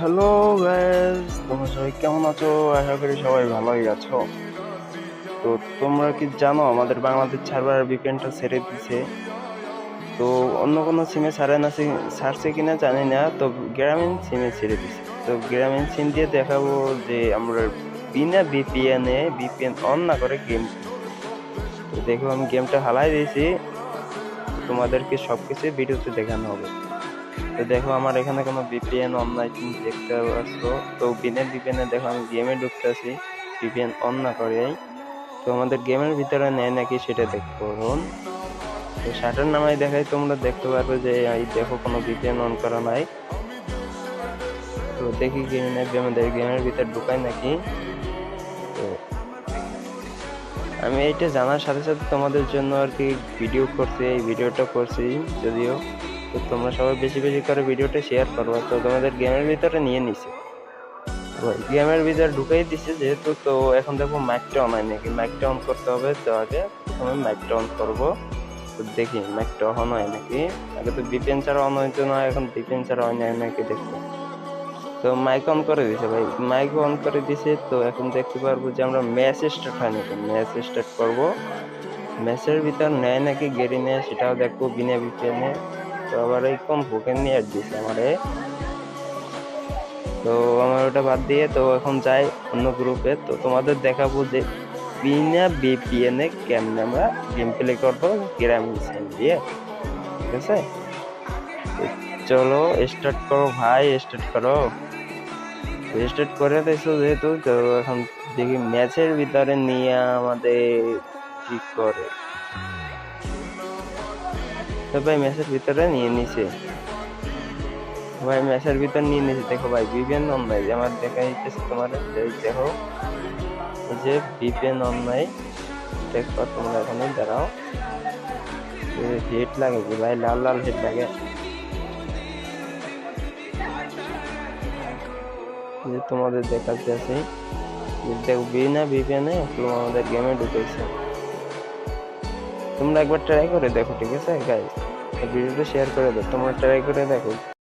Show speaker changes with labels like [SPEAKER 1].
[SPEAKER 1] Hello guys, তোমরা সবাই কেমন আছো? আশা করি সবাই ভালোই আছো। তো তোমরা কি জানো আমাদের বাংলাদেশ সার্ভার ভিপিএনটা ছেড়ে দিছে? তো অন্য কোনো সিমে ছাড়ছে কিনা জানি না, তো গ্রামীণ সিমে ছেড়ে দিছে। তো গ্রামীণ সিম দিয়ে দেখাবো যে আমরা বিনা ভিপিএন অন না করে গেম। তো দেখো আমি গেমটা হালাই দিয়েছি, তোমাদেরকে সবকিছু ভিডিওতে দেখানো হবে। তো দেখো আমার এখানে কোনো ভিপিএন অন নাই, তুমি দেখতে পাচ্ছ। তো বিনা ভিপিএনে দেখো আমি গেমে ঢুকতেছি ভিপিএন অন না করেই। তো আমাদের গেমের ভিতরে নেয় নাকি সেটা দেখবো এখন। তো শাটার নামাই দেখাই, তোমরা দেখতে পারবে যে এই দেখো কোনো ভিপিএন অন করা নাই। তো দেখি আমাদের গেমের ভিতর ঢুকাই নাকি। তো আমি এইটা জানার সাথে সাথে তোমাদের জন্য আর কি ভিডিও করছি, এই ভিডিওটা করছি যদিও। তো তোমরা সবাই বেশি বেশি করে ভিডিওটা শেয়ার করবো। তো তোমাদের গেমের ভিতরে নিয়ে নিছে, গেমের ভিতরে ঢুকাই দিছে যেহেতু। তো এখন দেখো মাইকটা অন হয় নাকি, মাইকটা অন করতে হবে। তো আগে প্রথমে মাইকটা অন করবো। তো দেখি মাইকটা অন হয় নাকি। আগে তো ভিপিএন ছাড়া অন হইতো না, এখন ভিপিএন ছাড়া অন হয় নাকি দেখবো। তো মাইক অন করে দিছে ভাই, মাইক অন করে দিছে। তো এখন দেখতে পারবো যে আমরা ম্যাচ স্টার্ট হয় নাকি, ম্যাচ স্টার্ট করবো। ম্যাচের ভিতর নেয় নাকি গেরি নেয় সেটাও দেখবো বিনা ভিপিএনে। তো আবার এই কোন ভোকেন নিয়ে অ্যাড দিছে আমারে। তো আমার ওটা বাদ দিয়ে তো এখন যাই অন্য গ্রুপে। তো তোমাদের দেখাবো যে বিনা ভিপিএনে কেমনে আমরা গেম প্লে করবো গ্রামীণ সিম দিয়ে। ঠিক আছে, তো চলো স্টার্ট করো ভাই, স্টার্ট করো। স্টার্ট করে দিয়েছো যেহেতু, তো এখন দেখি ম্যাচের ভিতরে নিয়ে আমাদের কি করে। তো ভাই ম্যাচের ভিতরে নিয়ে নিছে, ভাই ম্যাচের ভিতর নিয়ে নিছে। দেখো ভাই ভিপিএন অন নাই, আমার দেখা যাইতেছে তোমার দেখো এই যে ভিপিএন অন নাই। দেখো তোমরা এখানে দাঁড়াও, হেড লাগে কি ভাই, লাল লাল হেড লাগে। যে তোমাদের দেখাতে আছে দেখো বিনা ভিপিএনে আমাদের গেমে ঢুকেছে। তোমরা একবার ট্রাই করে দেখো, ঠিক আছে গাইস। ভিডিওটা শেয়ার করে দাও, তোমরা ট্রাই করে দেখো।